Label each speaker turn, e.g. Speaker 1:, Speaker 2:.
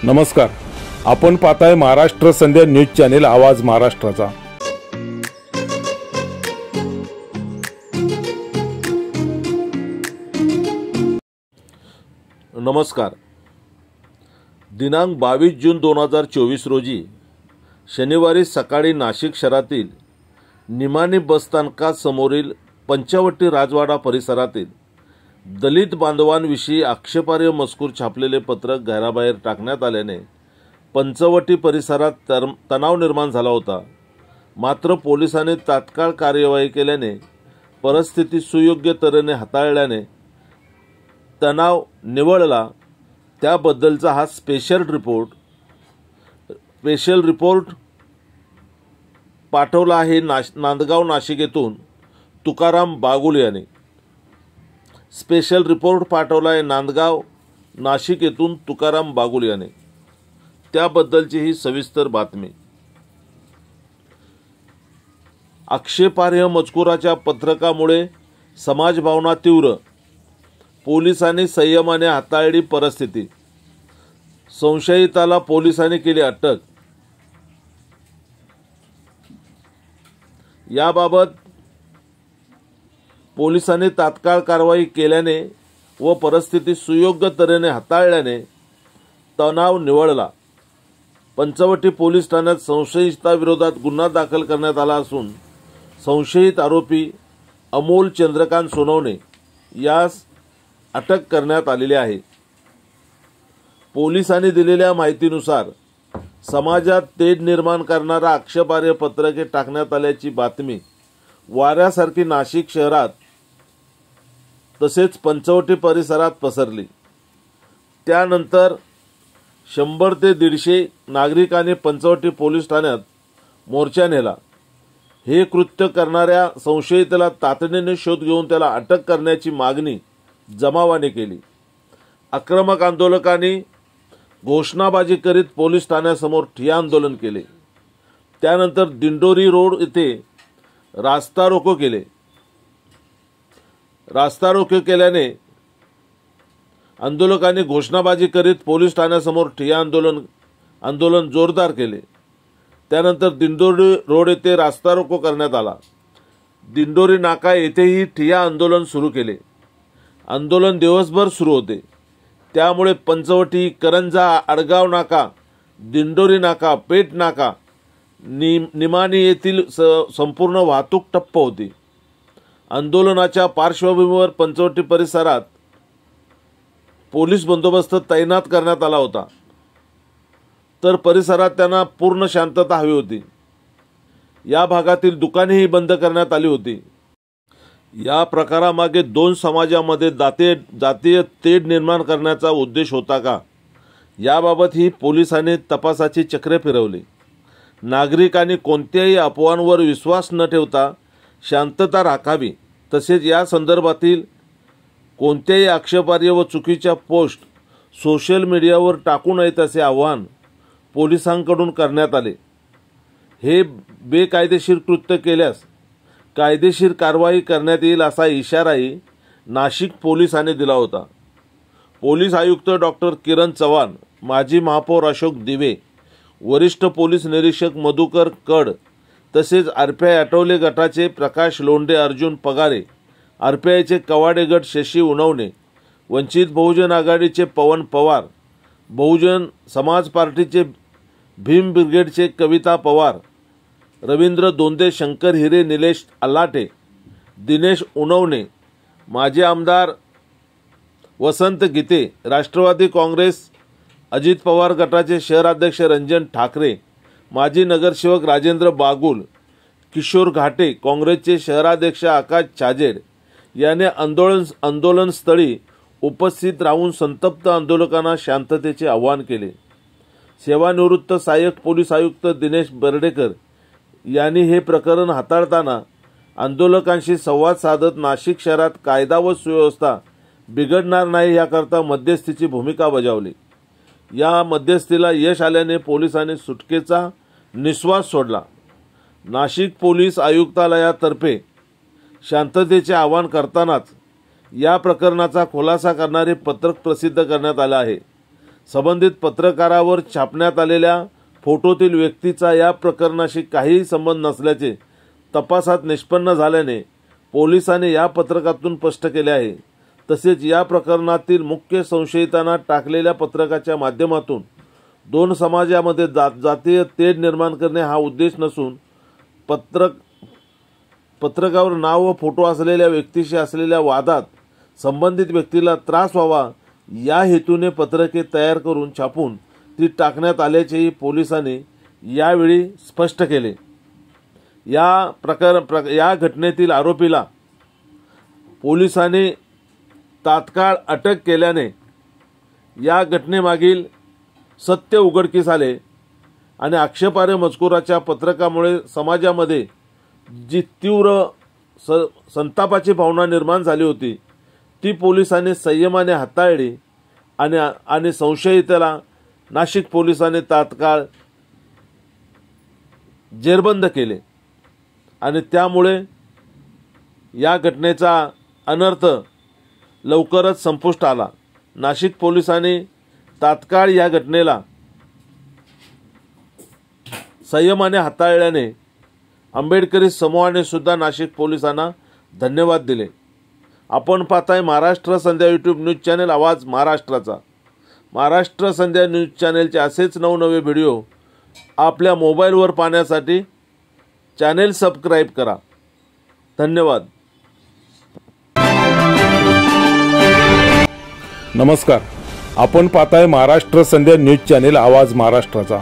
Speaker 1: नमस्कार, आपण पाहताय महाराष्ट्र संध्या न्यूज चॅनेल आवाज महाराष्ट्राचा।
Speaker 2: नमस्कार। दिनांक 22 जून 2024 रोजी शनिवारी सकाळी नाशिक शहरातील निमाणी बसस्थानकासमोरील पंचवटी राजवाडा परिसरातील दलित बांधवांविषयी आक्षेपार्ह मजकूर छापलेले पत्रक घराबाहेर टाकण्यात आल्याने पंचवटी परिसरात तणाव निर्माण झाला होता। मात्र पोलिसांनी तात्काळ कार्यवाही केल्याने परिस्थिती सुयोग्य तऱ्हेने हाताळल्याने तणाव निवळला। त्याबद्दलचा हा स्पेशल रिपोर्ट पाठवला आहे नांदगाव नाशिक येथून तुकाराम बागुल यांनी। स्पेशल रिपोर्ट पाठवला आहे नांदगाव नाशिक येथून तुकाराम बागुल यांनी। त्याबद्दलची ही सविस्तर बातमी। आक्षेपार्ह मजकुराच्या पत्रकामुळे समाजभावना तीव्र, पोलिसांनी संयमाने हाताळली परिस्थिती, संशयिताला पोलिसांनी केली अटक। याबाबत पोलिसांनी तात्काळ कारवाई केल्याने व परिस्थिती सुयोग्य तऱ्हेने हाताळल्याने तणाव निवळला। पंचवटी पोलीस ठाण्यात संशयिताविरोधात गुन्हा दाखल करण्यात आला असून संशयित आरोपी अमोल चंद्रकांत सोनवणे यास अटक करण्यात आलेली आहे। पोलिसांनी दिलेल्या माहितीनुसार समाजात तेढ निर्माण करणारा आक्षेपार्ह पत्रके टाकण्यात आल्याची बातमी वाऱ्यासारखी नाशिक शहरात तसेच पंचवटी परिसरात पसरली। त्यानंतर 100 ते 150 नागरिकांनी पंचवटी पोलीस ठाण्यात मोर्चा नेला। हे कृत्य करणाऱ्या संशयिताला तातडीने शोध घेऊन त्याला अटक करण्याची मागणी जमावाने केली। आक्रमक आंदोलकांनी घोषणाबाजी करीत पोलीस ठाण्यासमोर ठिय्या आंदोलन केले। त्यानंतर दिंडोरी रोड येथे रास्ता रोको केले। रास्ता रोको केल्याने आंदोलकांनी घोषणाबाजी करीत पोलीस ठाण्यासमोर ठिय्या आंदोलन जोरदार केले। त्यानंतर दिंडोरी रोड येथे रास्ता रोको करण्यात आला। दिंडोरी नाका येथेही ठिय्या आंदोलन सुरू केले। आंदोलन दिवसभर सुरू होते। त्यामुळे पंचवटी, करंजा, आडगाव नाका, दिंडोरी नाका, पेठ नाका, निमाणी येथील संपूर्ण वाहतूक ठप्प होती। आंदोलनाच्या पार्श्वभूमीवर पंचवटी परिसरात पोलीस बंदोबस्त तैनात करण्यात आला होता, तर परिसरात त्यांना पूर्ण शांतता हवी होती। या भागातील दुकानेही बंद करण्यात आली होती। या प्रकारामागे दोन समाजामध्ये जातीय तेढ निर्माण करण्याचा उद्देश होता का, याबाबतही पोलिसांनी तपासाची चक्रे फिरवली। नागरिकांनी कोणत्याही अफवांवर विश्वास न ठेवता शांतता राखावी, तसेच या संदर्भातील कोणत्याही आक्षेपार्ह व चुकीच्या पोस्ट सोशल मीडियावर टाकू नयेत असे आवाहन पोलिसांकडून करण्यात आले। हे बेकायदेशीर कृत्य केल्यास कायदेशीर कारवाई करण्यात येईल असा इशाराही नाशिक पोलिसांनी दिला होता। पोलीस आयुक्त डॉक्टर किरण चव्हाण, माजी महापौर अशोक दिवे, वरिष्ठ पोलीस निरीक्षक मधुकर कड, तसेच आरपीआय आठवले गटाचे प्रकाश लोंढे, अर्जुन पगारे, आरपीआयचे कवाडे गट शशी उनवणे, वंचित बहुजन आघाडीचे पवन पवार, बहुजन समाज पार्टीचे भीम ब्रिगेडचे कविता पवार, रवींद्र दोंदे, शंकर हिरे, निलेश अल्लाटे, दिनेश उनवणे, माजी आमदार वसंत गीते, राष्ट्रवादी काँग्रेस अजित पवार गटाचे शहराध्यक्ष रंजन ठाकरे, माजी नगरसेवक राजेंद्र बागुल, किशोर घाटे, काँग्रेसचे शहराध्यक्ष आकाश छाजेड याने आंदोलनस्थळी उपस्थित राहून संतप्त आंदोलकांना शांततेचे आवाहन केले। सेवानिवृत्त सहाय्यक पोलीस आयुक्त दिनेश बर्डेकर यांनी हे प्रकरण हाताळताना आंदोलकांशी संवाद साधत नाशिक शहरात कायदा व सुव्यवस्था बिघडणार नाही याकरता मध्यस्थीची भूमिका बजावली। या मध्यस्थीला यश आल्याने पोलिसांनी सुटकेचा निश्वास सोडला। नाशिक पोलीस आयुक्तालयातर्फे शांततेचे आवाहन करतानाच या प्रकरणाचा खुलासा करणारे पत्रक प्रसिद्ध करण्यात आले आहे। संबंधित पत्रकारावर छापण्यात आलेल्या फोटोतील व्यक्तीचा या प्रकरणाशी काहीही संबंध नसल्याचे तपासात निष्पन्न झाल्याने पोलिसांनी या पत्रकातून स्पष्ट केले आहे। तसेच या प्रकरणातील मुख्य संशयितांना टाकलेल्या पत्रकाच्या माध्यमातून दोन समाजामध्ये जातीय तेढ निर्माण करणे हा उद्देश नसून पत्रकावर नाव व फोटो असलेल्या व्यक्तीशी असलेल्या वादात संबंधित व्यक्तीला त्रास व्हावा या हेतूने पत्रके तयार करून छापून ती टाकण्यात आल्याचेही पोलिसांनी यावेळी स्पष्ट केले। या घटनेतील आरोपीला पोलिसांनी तात्काळ अटक केल्याने या घटनेमागील सत्य उघडकीस आले आणि आक्षेपार्ह मजकुराच्या पत्रकामुळे समाजामध्ये जी तीव्र संतापाची भावना निर्माण झाली होती ती पोलिसांनी संयमाने हाताळली आणि संशयिताला नाशिक पोलिसांनी तात्काळ जेरबंद केले आणि त्यामुळे या घटनेचा अनर्थ लवकरच संपुष्ट आला। नाशिक पोलिसांनी तात्काळ या घटनेला संयमाने हाताळल्याने आंबेडकरी समूहाने सुद्धा नाशिक पोलिसांना धन्यवाद दिले। आपण पाहताय महाराष्ट्र संध्या यूट्यूब न्यूज चॅनल आवाज महाराष्ट्राचा। महाराष्ट्र संध्या न्यूज चॅनलचे असेच नवनवे व्हिडिओ आपल्या मोबाईलवर पाहण्यासाठी चॅनल सबस्क्राइब करा। धन्यवाद।
Speaker 1: नमस्कार, आपण पाहताय महाराष्ट्र संध्या न्यूज चॅनल आवाज महाराष्ट्राचा।